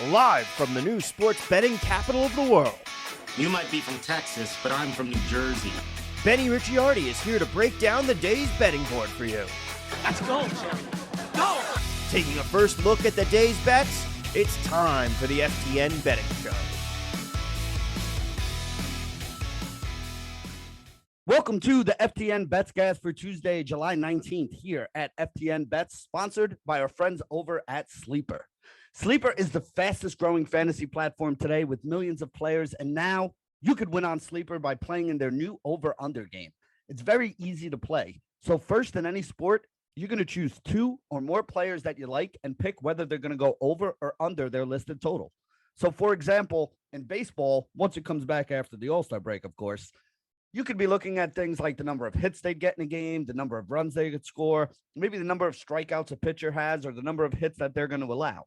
live from the new sports betting capital of the world. You might be from Texas, but I'm from New Jersey. Benny Ricciardi is here to break down the day's betting board for you. Let's go, Jerry. Go! Taking a first look at the day's bets, it's time for the FTN Betting Show. Welcome to the FTN Betscast for Tuesday, July 19th here at FTN Bets, sponsored by our friends over at Sleeper. Sleeper is the fastest growing fantasy platform today with millions of players, and now you could win on Sleeper by playing in their new over-under game. It's very easy to play. So first, in any sport, you're going to choose two or more players that you like and pick whether they're going to go over or under their listed total. So for example, in baseball, once it comes back after the All-Star break, of course, you could be looking at things like the number of hits they'd get in a game, the number of runs they could score, maybe the number of strikeouts a pitcher has, or the number of hits that they're going to allow.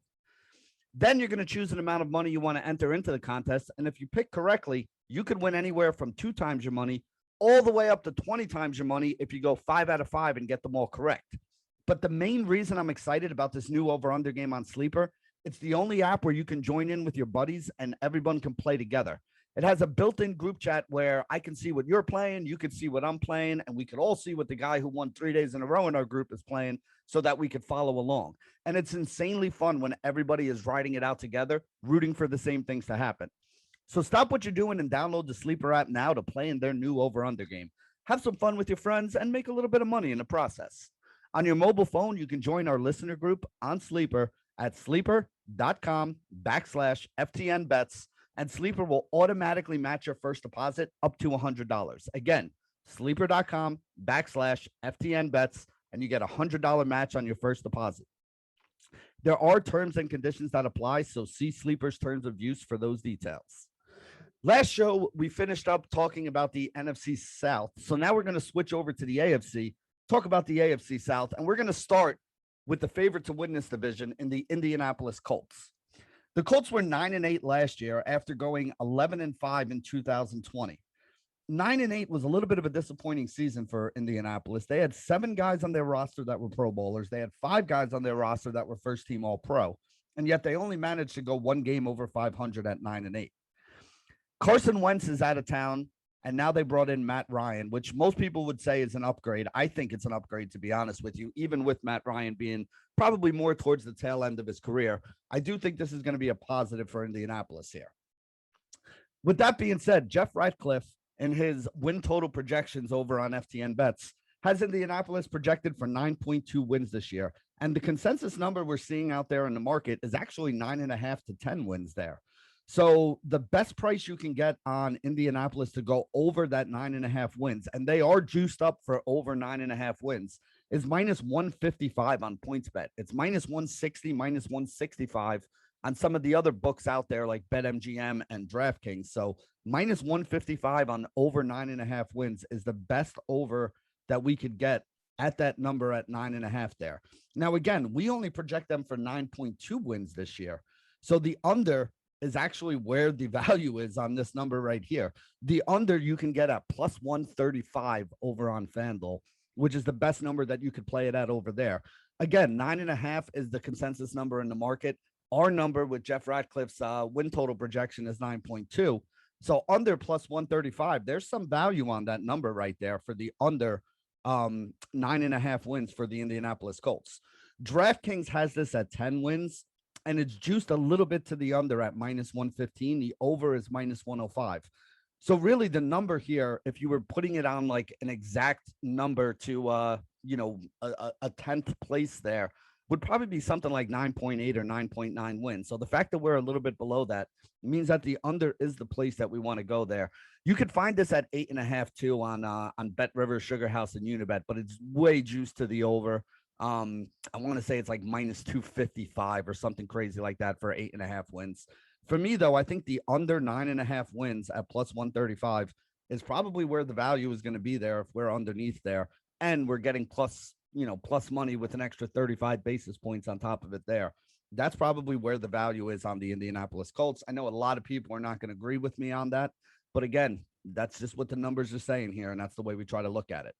Then you're going to choose an amount of money you want to enter into the contest. And if you pick correctly, you could win anywhere from 2 times your money all the way up to 20 times your money if you go 5 out of 5 and get them all correct. But the main reason I'm excited about this new over-under game on Sleeper, it's the only app where you can join in with your buddies and everyone can play together. It has a built-in group chat where I can see what you're playing, you can see what I'm playing, and we could all see what the guy who won 3 days in a row in our group is playing so that we could follow along. And it's insanely fun when everybody is riding it out together, rooting for the same things to happen. So stop what you're doing and download the Sleeper app now to play in their new over-under game. Have some fun with your friends and make a little bit of money in the process. On your mobile phone, you can join our listener group on Sleeper at sleeper.com/FTNBets. And Sleeper will automatically match your first deposit up to $100. Again, sleeper.com/FTNBets, and you get a $100 match on your first deposit. There are terms and conditions that apply, so see Sleeper's terms of use for those details. Last show, we finished up talking about the NFC South. So now we're going to switch over to the AFC, talk about the AFC South, and we're going to start with the favorite to win this division in the Indianapolis Colts. The Colts were 9-8 last year after going 11-5 in 2020. 9-8 was a little bit of a disappointing season for Indianapolis. They had 7 guys on their roster that were Pro Bowlers. They had 5 guys on their roster that were first-team All-Pro, and yet they only managed to go 1 game over 500 at 9-8. Carson Wentz is out of town, and now they brought in Matt Ryan, which most people would say is an upgrade. I think it's an upgrade, to be honest with you, even with Matt Ryan being probably more towards the tail end of his career. I do think this is going to be a positive for Indianapolis here. With that being said, Jeff Ratcliffe, in his win total projections over on FTN Bets, has Indianapolis projected for 9.2 wins this year. And the consensus number we're seeing out there in the market is actually 9.5 to 10 wins there. So the best price you can get on Indianapolis to go over that 9.5 wins, and they are juiced up for over 9.5 wins, is minus 155 on PointsBet. It's minus 160, minus 165 on some of the other books out there like BetMGM and DraftKings. So minus 155 on over 9.5 wins is the best over that we could get at that number at 9.5 there. Now, again, we only project them for 9.2 wins this year. So the under is actually where the value is on this number right here. The under you can get at plus 135 over on FanDuel, which is the best number that you could play it at over there. Again, 9.5 is the consensus number in the market. Our number with Jeff Ratcliffe's win total projection is 9.2. So under plus 135, there's some value on that number right there for the under 9.5 wins for the Indianapolis Colts. DraftKings has this at 10 wins. And it's juiced a little bit to the under at minus 115. The over is minus 105. So really the number here, if you were putting it on like an exact number to, a 10th place there, would probably be something like 9.8 or 9.9 wins. So the fact that we're a little bit below that means that the under is the place that we want to go there. You could find this at 8.5 too on Bet Rivers, Sugar House, and Unibet, but it's way juiced to the over. I want to say it's like minus 255 or something crazy like that for 8.5 wins. For me, though, I think the under 9.5 wins at plus 135 is probably where the value is going to be there if we're underneath there. And we're getting plus money with an extra 35 basis points on top of it there. That's probably where the value is on the Indianapolis Colts. I know a lot of people are not going to agree with me on that. But again, that's just what the numbers are saying here. And that's the way we try to look at it.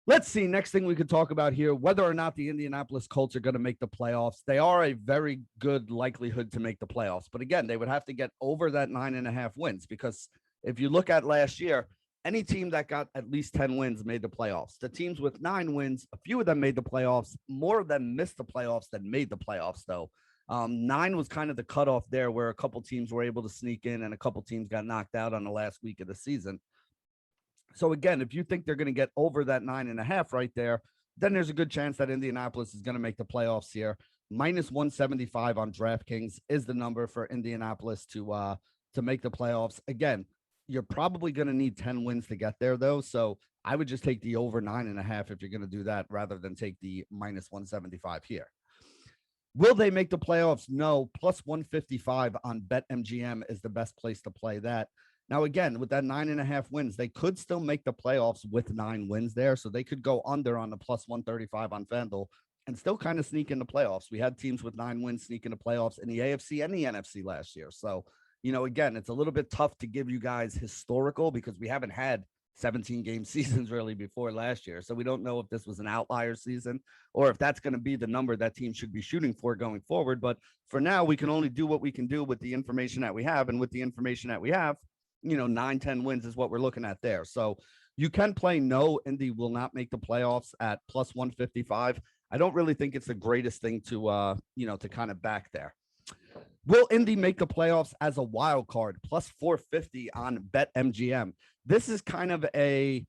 Let's see. Next thing we could talk about here, whether or not the Indianapolis Colts are going to make the playoffs. They are a very good likelihood to make the playoffs. But again, they would have to get over that 9.5 wins, because if you look at last year, any team that got at least 10 wins made the playoffs. The teams with 9 wins, a few of them made the playoffs. More of them missed the playoffs than made the playoffs, though. 9 was kind of the cutoff there, where a couple teams were able to sneak in and a couple teams got knocked out on the last week of the season. So again, if you think they're going to get over that 9.5 right there, then there's a good chance that Indianapolis is going to make the playoffs here. Minus 175 on DraftKings is the number for Indianapolis to make the playoffs. Again, you're probably going to need 10 wins to get there, though. So I would just take the over 9.5 if you're going to do that, rather than take the minus 175 here. Will they make the playoffs? No. Plus 155 on BetMGM is the best place to play that. Now, again, with that 9.5 wins, they could still make the playoffs with 9 wins there. So they could go under on the plus 135 on FanDuel and still kind of sneak in the playoffs. We had teams with 9 wins sneak into playoffs in the AFC and the NFC last year. So, again, it's a little bit tough to give you guys historical, because we haven't had 17-game seasons really before last year. So we don't know if this was an outlier season or if that's going to be the number that team should be shooting for going forward. But for now, we can only do what we can do with the information that we have. And with the information that we have, 9-10 wins is what we're looking at there. So you can play no, Indy will not make the playoffs at plus 155. I don't really think it's the greatest thing to, to kind of back there. Will Indy make the playoffs as a wild card? Plus 450 on BetMGM. This is kind of a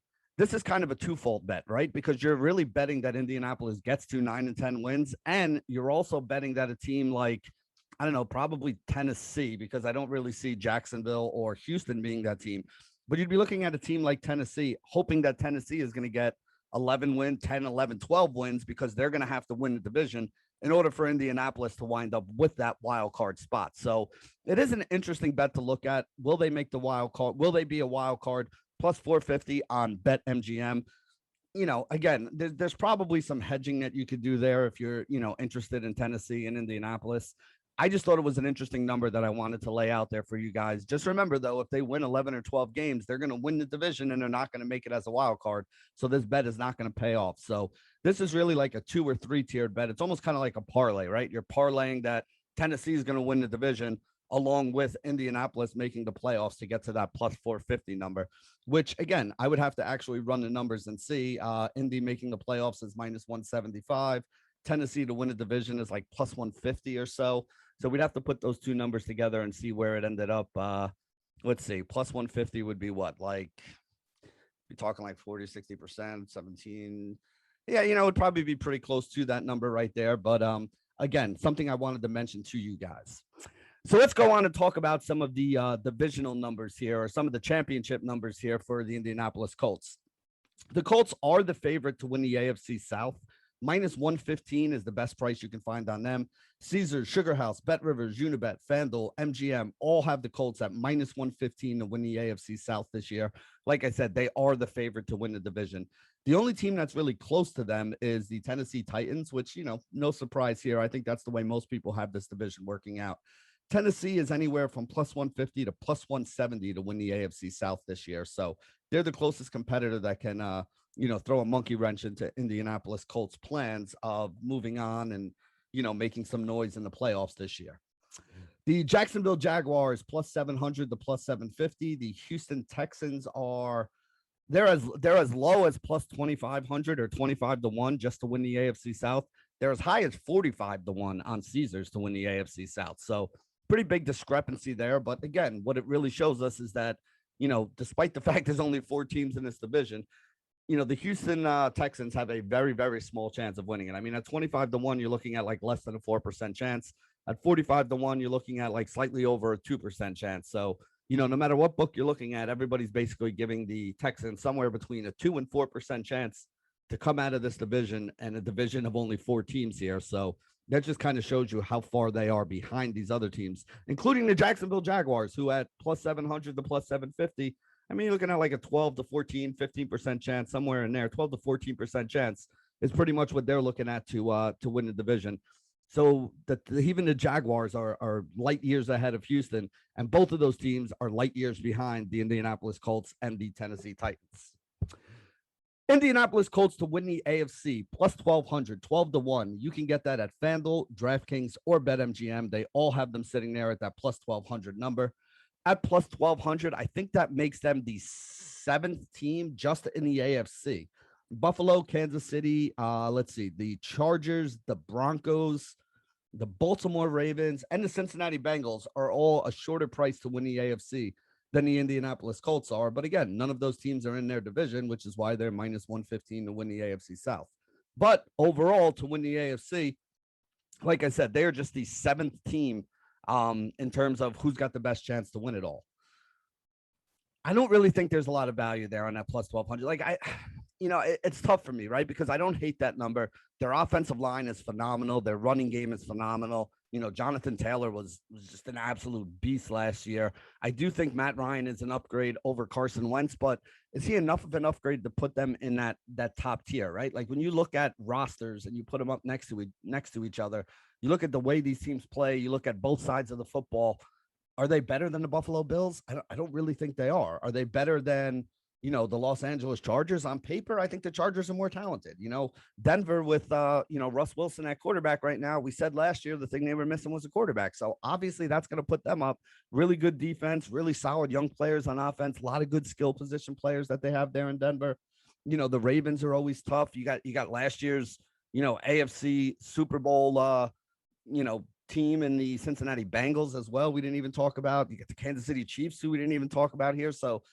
twofold bet, right? Because you're really betting that Indianapolis gets to 9 and 10 wins, and you're also betting that a team like, I don't know, probably Tennessee, because I don't really see Jacksonville or Houston being that team. But you'd be looking at a team like Tennessee, hoping that Tennessee is going to get 11 wins, 10, 11, 12 wins, because they're going to have to win the division in order for Indianapolis to wind up with that wild card spot. So it is an interesting bet to look at. Will they make the wild card? Will they be a wild card? Plus 450 on BetMGM. Again, there's probably some hedging that you could do there if you're, interested in Tennessee and Indianapolis. I just thought it was an interesting number that I wanted to lay out there for you guys. Just remember, though, if they win 11 or 12 games, they're going to win the division and they're not going to make it as a wild card. So this bet is not going to pay off. So this is really like a 2 or 3 tiered bet. It's almost kind of like a parlay, right? You're parlaying that Tennessee is going to win the division along with Indianapolis making the playoffs to get to that plus 450 number, which, again, I would have to actually run the numbers and see. Indy making the playoffs is minus 175. Tennessee to win a division is like plus 150 or so. So we'd have to put those two numbers together and see where it ended up. Let's see, plus 150 would be what? Like, you're talking like 40, 60%, 17. Yeah, it'd probably be pretty close to that number right there. But again, something I wanted to mention to you guys. So let's go on and talk about some of the divisional numbers here, or some of the championship numbers here for the Indianapolis Colts. The Colts are the favorite to win the AFC South. Minus 115 is the best price you can find on them. Caesars, Sugar House, Bet Rivers, Unibet, FanDuel, MGM all have the Colts at minus 115 to win the AFC South this year. Like I said, they are the favorite to win the division. The only team that's really close to them is the Tennessee Titans, which, no surprise here. I think that's the way most people have this division working out. Tennessee is anywhere from plus 150 to plus 170 to win the AFC South this year. So they're the closest competitor that can, throw a monkey wrench into Indianapolis Colts plans of moving on and, making some noise in the playoffs this year. The Jacksonville Jaguars plus 700 to plus 750. The Houston Texans they're as low as plus 2,500 or 25-1 just to win the AFC South. They're as high as 45-1 on Caesars to win the AFC South. So pretty big discrepancy there. But again, what it really shows us is that, despite the fact there's only 4 teams in this division, the Houston Texans have a very, very small chance of winning it. I mean, at 25-1, you're looking at like less than a 4% chance. At 45-1, you're looking at like slightly over a 2% chance. So, no matter what book you're looking at, everybody's basically giving the Texans somewhere between a 2 and 4% chance to come out of this division, and a division of only 4 teams here. So that just kind of shows you how far they are behind these other teams, including the Jacksonville Jaguars, who at plus 700 to plus 750. I mean, you're looking at like a 12 to 14, 15% chance somewhere in there. 12 to 14% chance is pretty much what they're looking at to win the division. So even the Jaguars are light years ahead of Houston, and both of those teams are light years behind the Indianapolis Colts and the Tennessee Titans. Indianapolis Colts to win the AFC plus 1,200, 12-1. You can get that at FanDuel, DraftKings, or BetMGM. They all have them sitting there at that plus 1,200 number. At plus 1,200, I think that makes them the 7th team just in the AFC. Buffalo, Kansas City, let's see, the Chargers, the Broncos, the Baltimore Ravens, and the Cincinnati Bengals are all a shorter price to win the AFC than the Indianapolis Colts are. But again, none of those teams are in their division, which is why they're minus 115 to win the AFC South. But overall, to win the AFC, like I said, they're just the 7th team in terms of who's got the best chance to win it all. I don't really think there's a lot of value there on that plus 1,200. Like it's tough for me, right? Because I don't hate that number. Their offensive line is phenomenal. Their running game is phenomenal. Jonathan Taylor was just an absolute beast last year. I do think Matt Ryan is an upgrade over Carson Wentz, but is he enough of an upgrade to put them in that top tier, right? Like when you look at rosters and you put them up next to each other, you look at the way these teams play, you look at both sides of the football. Are they better than the Buffalo Bills? I don't really think they are. Are they better than the Los Angeles Chargers? On paper, I think the Chargers are more talented. Denver with, Russ Wilson at quarterback right now. We said last year the thing they were missing was a quarterback. So obviously that's going to put them up. Really good defense, really solid young players on offense, a lot of good skill position players that they have there in Denver. The Ravens are always tough. You got last year's, AFC Super Bowl, team in the Cincinnati Bengals as well. We didn't even talk about. You get the Kansas City Chiefs, who we didn't even talk about here. So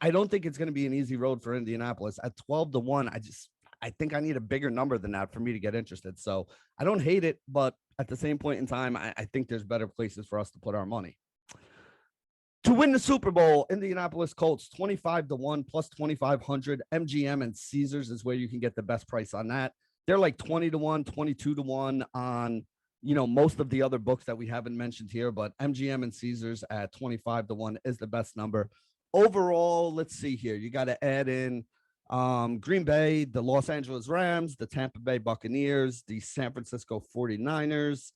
I don't think it's going to be an easy road for Indianapolis. At 12-1, I think I need a bigger number than that for me to get interested. So I don't hate it, but at the same point in time, I think there's better places for us to put our money. To win the Super Bowl, Indianapolis Colts 25-1 plus 2,500. MGM and Caesars is where you can get the best price on that. They're like 20-1, 22-1 on most of the other books that we haven't mentioned here, but MGM and Caesars at 25-1 is the best number. Overall, let's see here. You got to add in Green Bay, the Los Angeles Rams, the Tampa Bay Buccaneers, the San Francisco 49ers,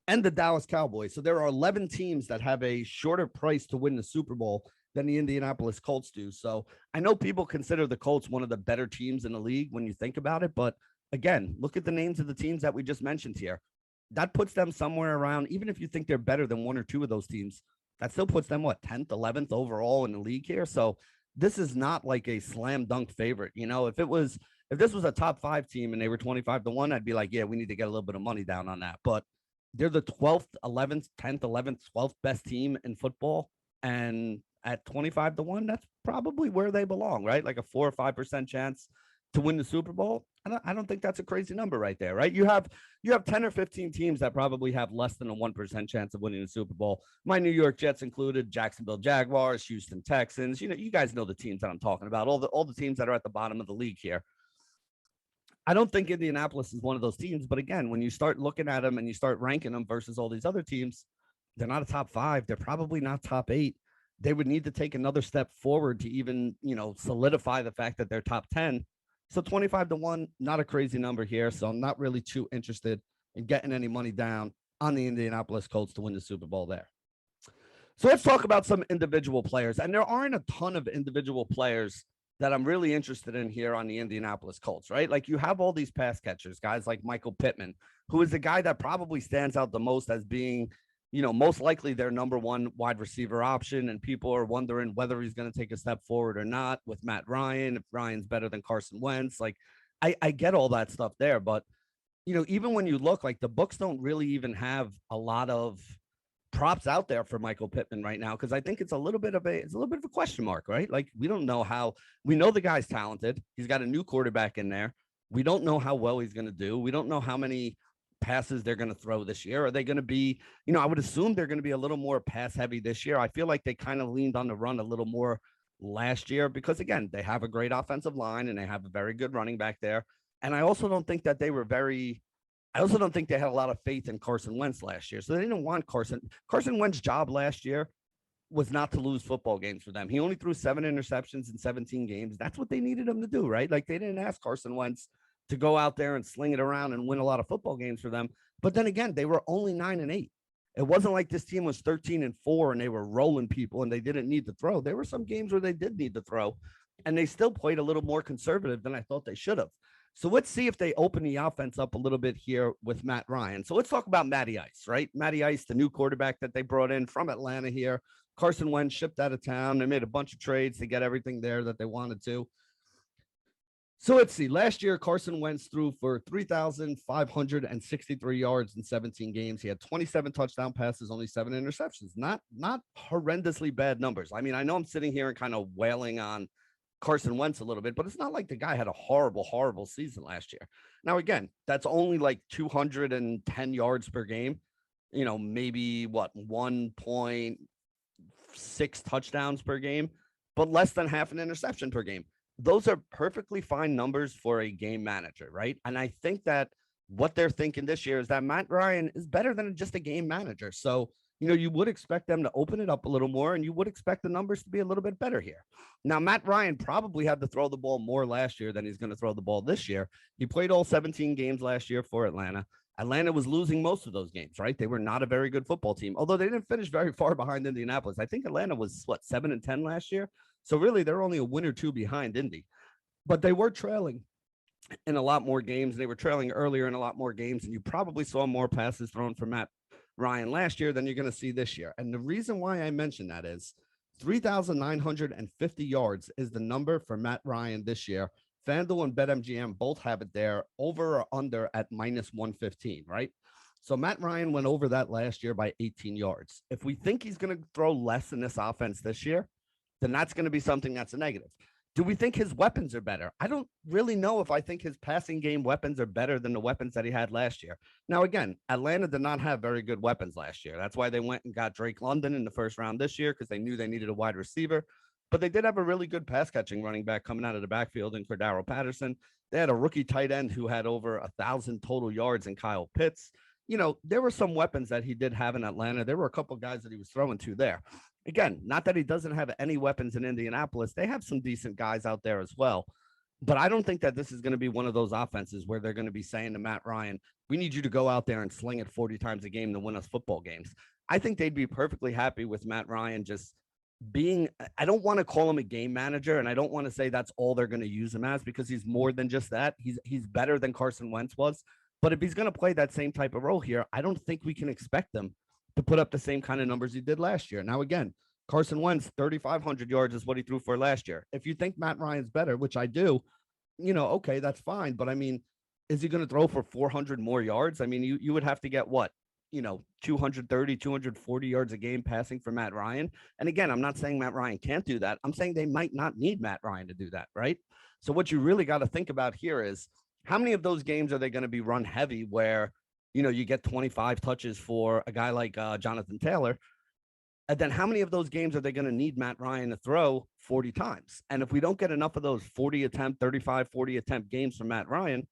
and the Dallas Cowboys. So there are 11 teams that have a shorter price to win the Super Bowl than the Indianapolis Colts do. So I know people consider the Colts one of the better teams in the league when you think about it, but again, look at the names of the teams that we just mentioned here. That puts them somewhere around, even if you think they're better than one or two of those teams, that still puts them, 10th, 11th overall in the league here. So this is not like a slam dunk favorite. If this was a top 5 team and they were 25-1, I'd be like, yeah, we need to get a little bit of money down on that. But they're the 12th, 11th, 10th, 11th, 12th best team in football. And at 25-1, that's probably where they belong, right? Like a 4 or 5% chance to win the Super Bowl. I don't think that's a crazy number right there, right? You have 10 or 15 teams that probably have less than a 1% chance of winning the Super Bowl. My New York Jets included, Jacksonville Jaguars, Houston Texans. You guys know the teams that I'm talking about, all the teams that are at the bottom of the league here. I don't think Indianapolis is one of those teams, but again, when you start looking at them and you start ranking them versus all these other teams, they're not a top 5. They're probably not top 8. They would need to take another step forward to even, solidify the fact that they're top 10. So 25-1, not a crazy number here. So I'm not really too interested in getting any money down on the Indianapolis Colts to win the Super Bowl there. So let's talk about some individual players. And there aren't a ton of individual players that I'm really interested in here on the Indianapolis Colts, right? Like you have all these pass catchers, guys like Michael Pittman, who is the guy that probably stands out the most as being, most likely their number 1 wide receiver option. And people are wondering whether he's going to take a step forward or not with Matt Ryan, if Ryan's better than Carson Wentz. Like I get all that stuff there, but even when you look, like the books don't really even have a lot of props out there for Michael Pittman right now, because I think it's a little bit of a question mark, right? Like we don't know we know the guy's talented. He's got a new quarterback in there. We don't know how well he's going to do. We don't know how many passes they're going to throw this year. Are they going to be, I would assume they're going to be a little more pass heavy this year. I feel like they kind of leaned on the run a little more last year because, again, they have a great offensive line and they have a very good running back there. And I also don't think that they were I also don't think they had a lot of faith in Carson Wentz last year. So they didn't want Carson Wentz's job last year was not to lose football games for them. He only threw 7 interceptions in 17 games. That's what they needed him to do, right? Like they didn't ask Carson Wentz to go out there and sling it around and win a lot of football games for them. But then again, they were only 9-8. It wasn't like this team was 13-4 and they were rolling people and they didn't need to throw. There were some games where they did need to throw. and they still played a little more conservative than I thought they should have. So let's see if they open the offense up a little bit here with Matt Ryan. So let's talk about Matty Ice, right? Matty Ice, the new quarterback that they brought in from Atlanta here. Carson Wentz shipped out of town. They made a bunch of trades to get everything there that they wanted to. So let's see. Last year, Carson Wentz threw for 3,563 yards in 17 games. He had 27 touchdown passes, only 7 interceptions. Not horrendously bad numbers. I mean, I know I'm sitting here and kind of wailing on Carson Wentz a little bit, but it's not like the guy had a horrible season last year. Now, again, that's only like 210 yards per game. You know, maybe 1.6 touchdowns per game, but less than half an interception per game. Those are perfectly fine numbers for a game manager, right? And I think that what they're thinking this year is that Matt Ryan is better than just a game manager. So, you know, you would expect them to open it up a little more, and you would expect the numbers to be a little bit better here. Now, Matt Ryan probably had to throw the ball more last year than he's going to throw the ball this year. He played all 17 games last year for Atlanta. Atlanta was losing most of those games, right? They were not a very good football team, although they didn't finish very far behind Indianapolis. I think Atlanta was, 7-10 last year? So really, they're only a win or two behind Indy. But they were trailing in a lot more games. They were trailing earlier in a lot more games, and you probably saw more passes thrown from Matt Ryan last year than you're going to see this year. And the reason why I mention that is 3,950 yards is the number for Matt Ryan this year. FanDuel and BetMGM both have it there, over or under at -115, right? So Matt Ryan went over that last year by 18 yards. If we think he's going to throw less in this offense this year, then that's going to be something that's a negative. Do we think his weapons are better? I don't really know if I think his passing game weapons are better than the weapons that he had last year. Now, again, Atlanta did not have very good weapons last year. That's why they went and got Drake London in the first round this year, because they knew they needed a wide receiver. But they did have a really good pass catching running back coming out of the backfield in Cordero Patterson. They had a rookie tight end who had over 1,000 total yards in Kyle Pitts. You know, there were some weapons that he did have in Atlanta. There were a couple guys that he was throwing to there. Again, not that he doesn't have any weapons in Indianapolis. They have some decent guys out there as well. But I don't think that this is going to be one of those offenses where they're going to be saying to Matt Ryan, we need you to go out there and sling it 40 times a game to win us football games. I think they'd be perfectly happy with Matt Ryan just being, I don't want to call him a game manager, and I don't want to say that's all they're going to use him as, because he's more than just that. He's better than Carson Wentz was. But if he's going to play that same type of role here, I don't think we can expect them to put up the same kind of numbers he did last year. Now, again, Carson Wentz, 3,500 yards is what he threw for last year. If you think Matt Ryan's better, which I do, you know, okay, that's fine. But I mean, is he going to throw for 400 more yards? I mean, you would have to get what? You know, 230, 240 yards a game passing for Matt Ryan. And again, I'm not saying Matt Ryan can't do that. I'm saying they might not need Matt Ryan to do that, right? So what you really got to think about here is how many of those games are they going to be run heavy where, you know, you get 25 touches for a guy like Jonathan Taylor? And then how many of those games are they going to need Matt Ryan to throw 40 times? And if we don't get enough of those 35, 40 attempt games from Matt Ryan,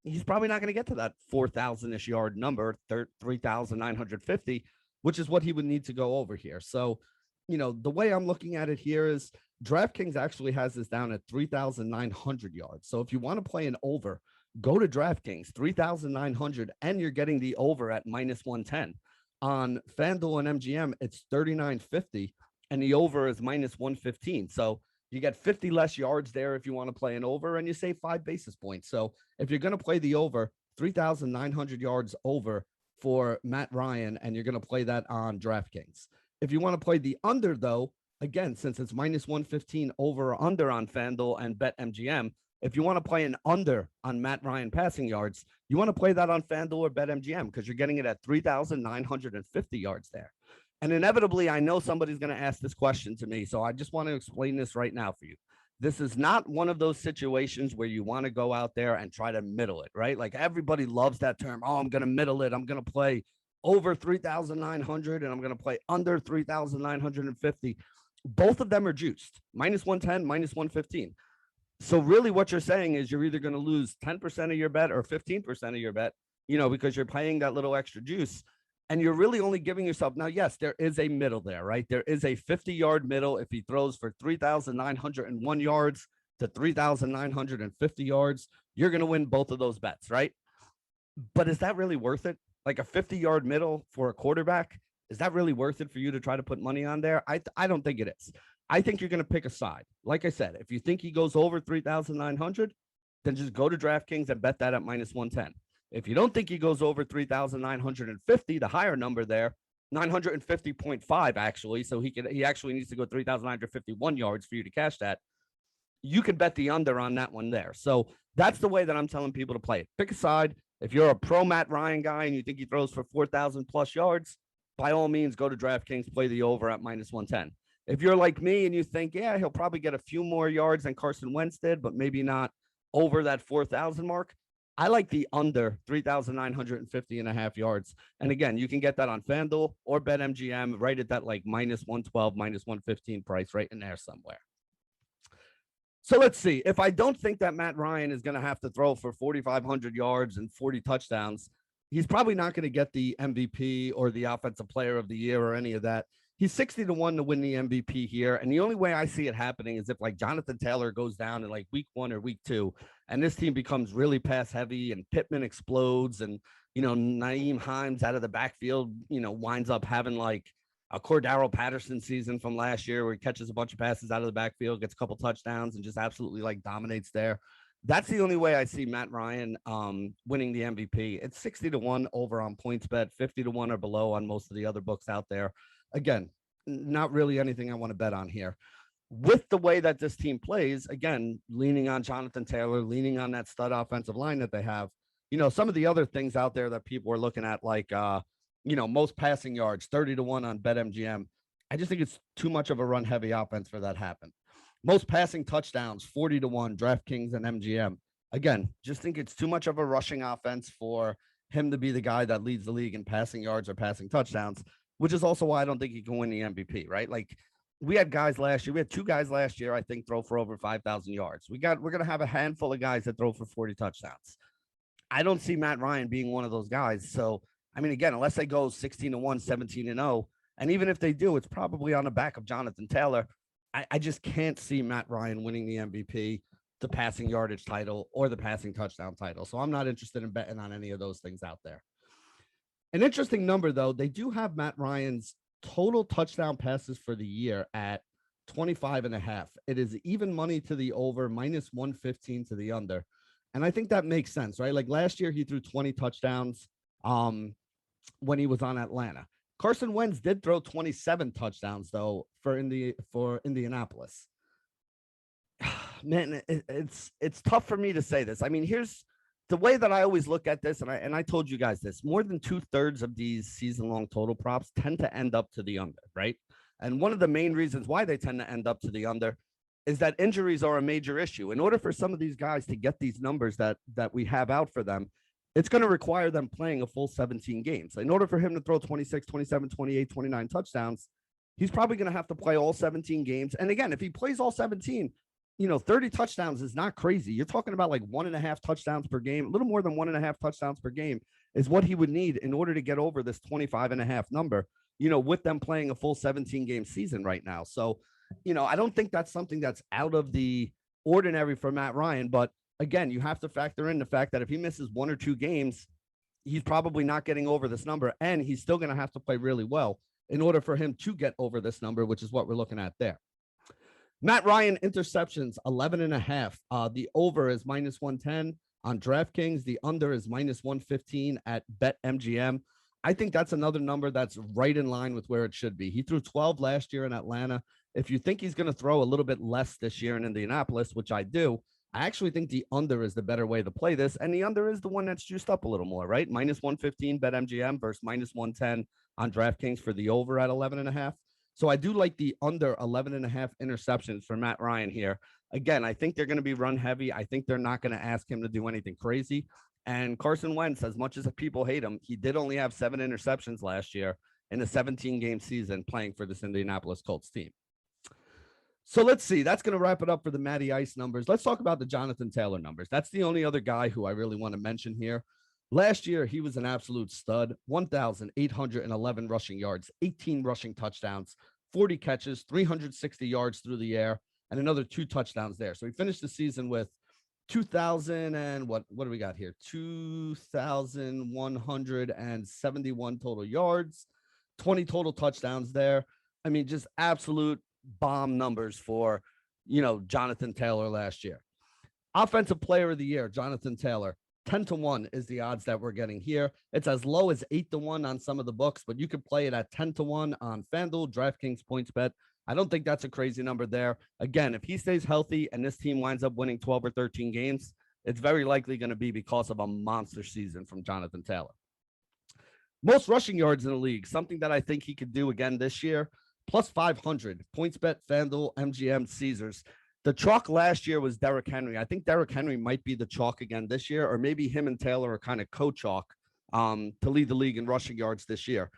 he's probably not going to get to that 4,000-ish yard number, 3,950, which is what he would need to go over here. So, you know, the way I'm looking at it here is DraftKings actually has this down at 3,900 yards. So if you want to play an over, go to DraftKings, 3,900, and you're getting the over at -110. On FanDuel and MGM, it's 3,950, and the over is -115. So you get 50 less yards there if you want to play an over, and you save 5 basis points. So if you're going to play the over, 3,900 yards over for Matt Ryan, and you're going to play that on DraftKings. If you want to play the under, though, again, since it's -115 over or under on FanDuel and BetMGM, if you want to play an under on Matt Ryan passing yards, you want to play that on FanDuel or BetMGM because you're getting it at 3,950 yards there. And inevitably, I know somebody's going to ask this question to me, so I just want to explain this right now for you. This is not one of those situations where you want to go out there and try to middle it, right? Like everybody loves that term. Oh, I'm going to middle it. I'm going to play over 3,900 and I'm going to play under 3,950. Both of them are juiced, -110, -115. So really what you're saying is you're either going to lose 10% of your bet or 15% of your bet, you know, because you're paying that little extra juice. And you're really only giving yourself, now, yes, there is a middle there, right? There is a 50-yard middle if he throws for 3,901 yards to 3,950 yards. You're going to win both of those bets, right? But is that really worth it? Like a 50-yard middle for a quarterback, is that really worth it for you to try to put money on there? I don't think it is. I think you're going to pick a side. Like I said, if you think he goes over 3,900, then just go to DraftKings and bet that at minus 110. If you don't think he goes over 3,950, the higher number there, 950.5 actually, so he actually needs to go 3,951 yards for you to cash that. You can bet the under on that one there. So that's the way that I'm telling people to play it. Pick a side. If you're a pro Matt Ryan guy and you think he throws for 4,000 plus yards, by all means, go to DraftKings, play the over at minus 110. If you're like me and you think, yeah, he'll probably get a few more yards than Carson Wentz did, but maybe not over that 4,000 mark, I like the under 3,950 and a half yards. And again, you can get that on FanDuel or BetMGM right at that like minus 112, minus 115 price right in there somewhere. So let's see. If I don't think that Matt Ryan is going to have to throw for 4,500 yards and 40 touchdowns, he's probably not going to get the MVP or the Offensive Player of the Year or any of that. He's 60-1 to win the MVP here. And the only way I see it happening is if like Jonathan Taylor goes down in like week 1 or week 2, and this team becomes really pass heavy and Pittman explodes and, Nyheim Hines out of the backfield, winds up having like a Cordero Patterson season from last year where he catches a bunch of passes out of the backfield, gets a couple touchdowns and just absolutely like dominates there. That's the only way I see Matt Ryan winning the MVP. It's 60-1 over on PointsBet, 50-1 or below on most of the other books out there. Again, not really anything I want to bet on here. With the way that this team plays, again, leaning on Jonathan Taylor, leaning on that stud offensive line that they have, some of the other things out there that people are looking at, like, most passing yards, 30-1 on BetMGM. I just think it's too much of a run heavy offense for that to happen. Most passing touchdowns, 40-1, DraftKings and MGM. Again, just think it's too much of a rushing offense for him to be the guy that leads the league in passing yards or passing touchdowns, which is also why I don't think he can win the MVP, right? Like we had guys last year. We had 2 guys last year, I think, throw for over 5,000 yards. We're going to have a handful of guys that throw for 40 touchdowns. I don't see Matt Ryan being one of those guys. So, I mean, again, unless they go 16-1, 17-0, and even if they do, it's probably on the back of Jonathan Taylor. I just can't see Matt Ryan winning the MVP, the passing yardage title, or the passing touchdown title. So I'm not interested in betting on any of those things out there. An interesting number, though, they do have Matt Ryan's total touchdown passes for the year at 25.5. It is even money to the over, minus 115 to the under. And I think that makes sense, right? Like last year, he threw 20 touchdowns when he was on Atlanta. Carson Wentz did throw 27 touchdowns, though, for Indianapolis. Man, it's tough for me to say this. I mean, here's the way that I always look at this, and I told you guys this, more than 2/3 of these season-long total props tend to end up to the under, right? And one of the main reasons why they tend to end up to the under is that injuries are a major issue. In order for some of these guys to get these numbers that we have out for them, it's going to require them playing a full 17 games. In order for him to throw 26, 27, 28, 29 touchdowns, he's probably going to have to play all 17 games. And again, if he plays all 17, 30 touchdowns is not crazy. You're talking about like 1.5 touchdowns per game, a little more than 1.5 touchdowns per game is what he would need in order to get over this 25.5 number, with them playing a full 17 game season right now. So, I don't think that's something that's out of the ordinary for Matt Ryan, but again, you have to factor in the fact that if he misses 1 or 2 games, he's probably not getting over this number, and he's still going to have to play really well in order for him to get over this number, which is what we're looking at there. Matt Ryan interceptions, 11.5. The over is minus 110 on DraftKings. The under is minus 115 at BetMGM. I think that's another number that's right in line with where it should be. He threw 12 last year in Atlanta. If you think he's going to throw a little bit less this year in Indianapolis, which I do, I actually think the under is the better way to play this. And the under is the one that's juiced up a little more, right? Minus 115 BetMGM versus minus 110 on DraftKings for the over at 11.5. So I do like the under 11.5 interceptions for Matt Ryan here. Again, I think they're going to be run heavy. I think they're not going to ask him to do anything crazy. And Carson Wentz, as much as people hate him, he did only have 7 interceptions last year in a 17-game season playing for this Indianapolis Colts team. So let's see. That's going to wrap it up for the Matty Ice numbers. Let's talk about the Jonathan Taylor numbers. That's the only other guy who I really want to mention here. Last year, he was an absolute stud, 1,811 rushing yards, 18 rushing touchdowns, 40 catches, 360 yards through the air, and another 2 touchdowns there. So he finished the season with 2,000 and what do we got here? 2,171 total yards, 20 total touchdowns there. I mean, just absolute bomb numbers for, Jonathan Taylor last year. Offensive player of the year, Jonathan Taylor. 10-1 is the odds that we're getting here. It's as low as 8-1 on some of the books, but you could play it at 10-1 on FanDuel, DraftKings, PointsBet. I don't think that's a crazy number there. Again, if he stays healthy and this team winds up winning 12 or 13 games, it's very likely going to be because of a monster season from Jonathan Taylor. Most rushing yards in the league, something that I think he could do again this year, plus 500. PointsBet, FanDuel, MGM, Caesars. The chalk last year was Derrick Henry. I think Derrick Henry might be the chalk again this year, or maybe him and Taylor are kind of co-chalk to lead the league in rushing yards this year.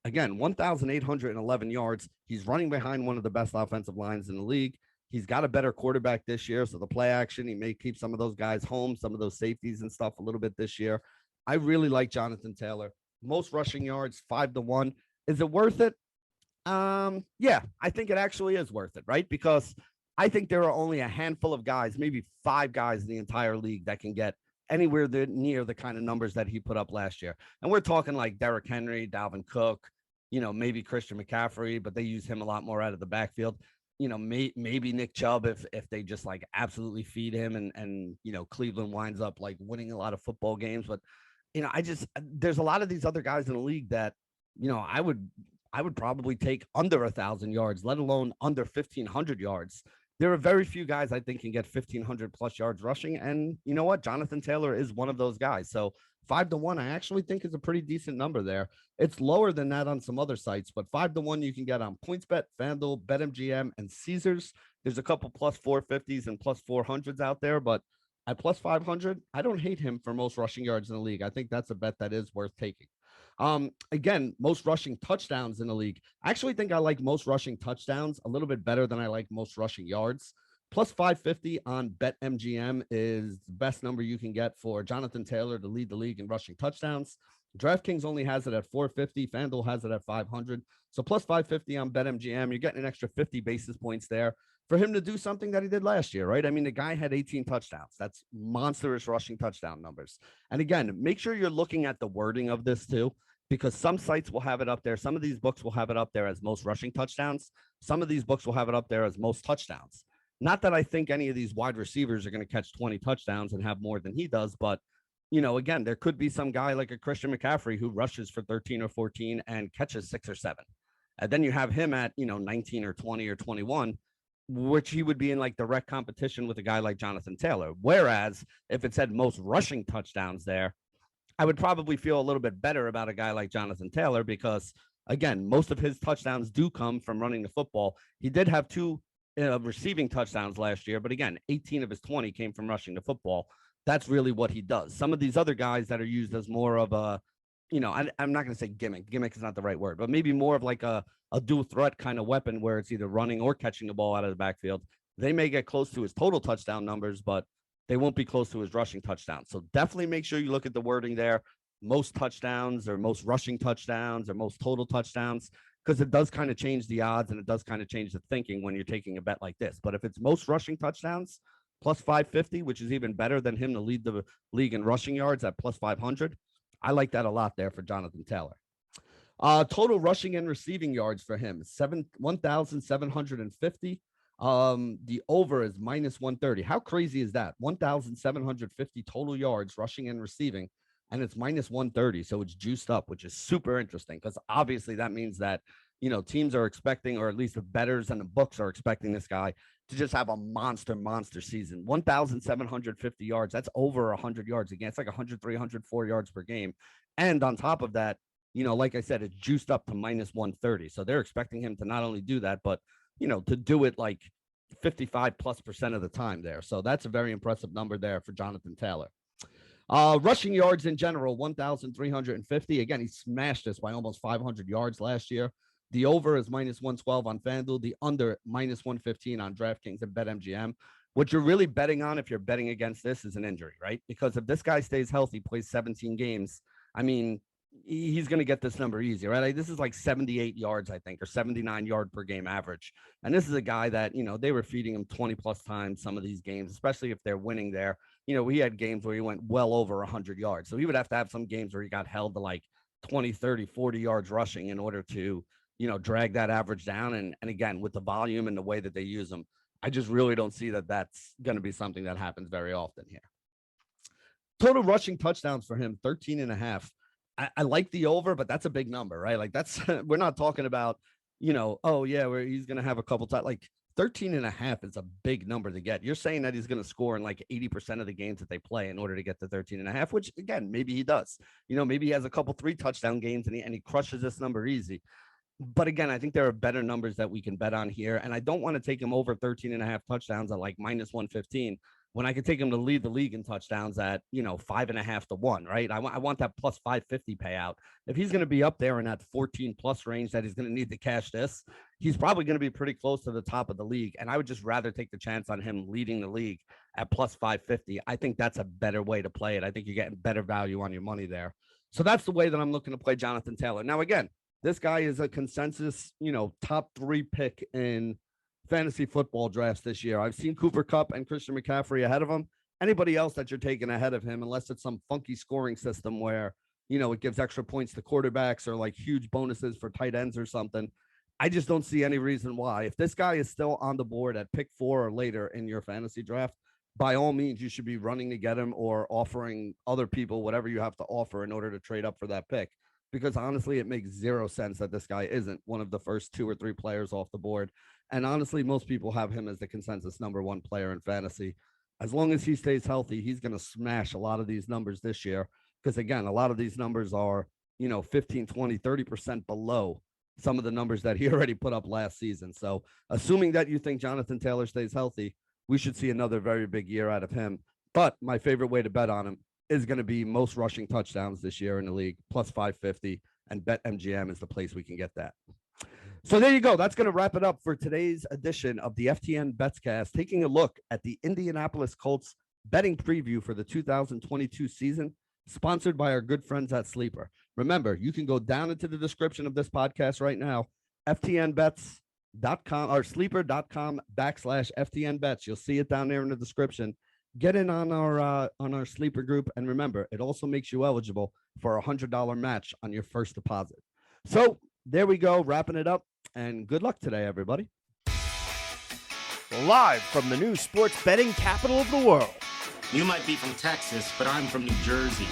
Again, 1,811 yards. He's running behind one of the best offensive lines in the league. He's got a better quarterback this year, so the play action, he may keep some of those guys home, some of those safeties and stuff a little bit this year. I really like Jonathan Taylor. Most rushing yards, 5-1. Is it worth it? Yeah, I think it actually is worth it, right? Because I think there are only a handful of guys, maybe 5 guys in the entire league that can get anywhere near the kind of numbers that he put up last year. And we're talking like Derrick Henry, Dalvin Cook, maybe Christian McCaffrey, but they use him a lot more out of the backfield. Maybe Nick Chubb if they just like absolutely feed him and Cleveland winds up like winning a lot of football games. But, there's a lot of these other guys in the league that, I would probably take under 1,000 yards, let alone under 1,500 yards. There are very few guys I think can get 1,500 plus yards rushing. And you know what? Jonathan Taylor is one of those guys. So 5-1, I actually think is a pretty decent number there. It's lower than that on some other sites, but 5-1 you can get on PointsBet, FanDuel, BetMGM, and Caesars. There's a couple plus 450s and plus 400s out there, but at plus 500, I don't hate him for most rushing yards in the league. I think that's a bet that is worth taking. Again, most rushing touchdowns in the league. I actually think I like most rushing touchdowns a little bit better than I like most rushing yards. Plus 550 on BetMGM is the best number you can get for Jonathan Taylor to lead the league in rushing touchdowns. DraftKings only has it at 450. FanDuel has it at 500. So plus 550 on BetMGM, you're getting an extra 50 basis points there for him to do something that he did last year, right? I mean, the guy had 18 touchdowns. That's monstrous rushing touchdown numbers. And again, make sure you're looking at the wording of this too, because some sites will have it up there. Some of these books will have it up there as most rushing touchdowns. Some of these books will have it up there as most touchdowns. Not that I think any of these wide receivers are going to catch 20 touchdowns and have more than he does, but, again, there could be some guy like a Christian McCaffrey who rushes for 13 or 14 and catches 6 or 7. And then you have him at, 19 or 20 or 21, which he would be in like direct competition with a guy like Jonathan Taylor. Whereas if it said most rushing touchdowns there, I would probably feel a little bit better about a guy like Jonathan Taylor because, again, most of his touchdowns do come from running the football. He did have 2 receiving touchdowns last year, but again, 18 of his 20 came from rushing the football. That's really what he does. Some of these other guys that are used as more of a, I'm not going to say gimmick. Gimmick is not the right word, but maybe more of like a dual threat kind of weapon where it's either running or catching the ball out of the backfield. They may get close to his total touchdown numbers, but they won't be close to his rushing touchdowns. So definitely make sure you look at the wording there. Most touchdowns or most rushing touchdowns or most total touchdowns, because it does kind of change the odds and it does kind of change the thinking when you're taking a bet like this. But if it's most rushing touchdowns, plus 550, which is even better than him to lead the league in rushing yards at plus 500, I like that a lot there for Jonathan Taylor. Total rushing and receiving yards for him, 1,750. The over is minus 130. How crazy is that? 1,750 total yards rushing and receiving, and it's minus 130. So it's juiced up, which is super interesting because obviously that means that, teams are expecting, or at least the bettors and the books are expecting this guy to just have a monster season. 1,750 yards. That's over 100 yards again. It's like 103, 104 yards per game. And on top of that, like I said, it's juiced up to minus 130. So they're expecting him to not only do that, but, to do it like 55+% of the time there. So that's a very impressive number there for Jonathan Taylor. Rushing yards in general, 1,350. Again, he smashed this by almost 500 yards last year. The over is minus 112 on FanDuel. The under minus 115 on DraftKings and BetMGM. What you're really betting on if you're betting against this is an injury, right? Because if this guy stays healthy, plays 17 games, I mean, he's going to get this number easy, right? Like, this is like 78 yards, I think, or 79 yard per game average. And this is a guy that, they were feeding him 20 plus times some of these games, especially if they're winning there. We had games where he went well over 100 yards. So he would have to have some games where he got held to like 20, 30, 40 yards rushing in order to, drag that average down. And again, with the volume and the way that they use them, I just really don't see that that's going to be something that happens very often here. Total rushing touchdowns for him, 13.5. I like the over, but that's a big number, right? Like that's, we're not talking about, oh yeah, where he's going to have a couple times. Like 13.5 is a big number to get. You're saying that he's going to score in like 80% of the games that they play in order to get to 13.5, which again, maybe he does. Maybe he has a couple 3 touchdown games and he crushes this number easy. But again, I think there are better numbers that we can bet on here. And I don't want to take him over 13.5 touchdowns at like minus 115 when I could take him to lead the league in touchdowns at, 5.5 to 1, right? I want that plus 550 payout. If he's going to be up there in that 14 plus range that he's going to need to cash this, he's probably going to be pretty close to the top of the league. And I would just rather take the chance on him leading the league at plus 550. I think that's a better way to play it. I think you're getting better value on your money there. So that's the way that I'm looking to play Jonathan Taylor. Now, again, this guy is a consensus, top 3 pick in fantasy football drafts this year. I've seen Cooper Kupp and Christian McCaffrey ahead of him. Anybody else that you're taking ahead of him, unless it's some funky scoring system where, it gives extra points to quarterbacks or like huge bonuses for tight ends or something, I just don't see any reason why. If this guy is still on the board at pick 4 or later in your fantasy draft, by all means, you should be running to get him or offering other people whatever you have to offer in order to trade up for that pick. Because honestly, it makes 0 sense that this guy isn't one of the first 2 or 3 players off the board. And honestly, most people have him as the consensus number 1 player in fantasy. As long as he stays healthy, he's going to smash a lot of these numbers this year. Because again, a lot of these numbers are, 15, 20, 30% below some of the numbers that he already put up last season. So assuming that you think Jonathan Taylor stays healthy, we should see another very big year out of him. But my favorite way to bet on him is going to be most rushing touchdowns this year in the league, plus 550, and BetMGM is the place we can get that. So there you go. That's going to wrap it up for today's edition of the FTN Betscast, taking a look at the Indianapolis Colts betting preview for the 2022 season, sponsored by our good friends at Sleeper. Remember, you can go down into the description of this podcast right now, FTNBets.com or sleeper.com/FTNBets. You'll see it down there in the description. Get in on our Sleeper group. And remember, it also makes you eligible for a $100 match on your first deposit. So there we go, wrapping it up. And good luck today, everybody. Live from the new sports betting capital of the world. You might be from Texas, but I'm from New Jersey.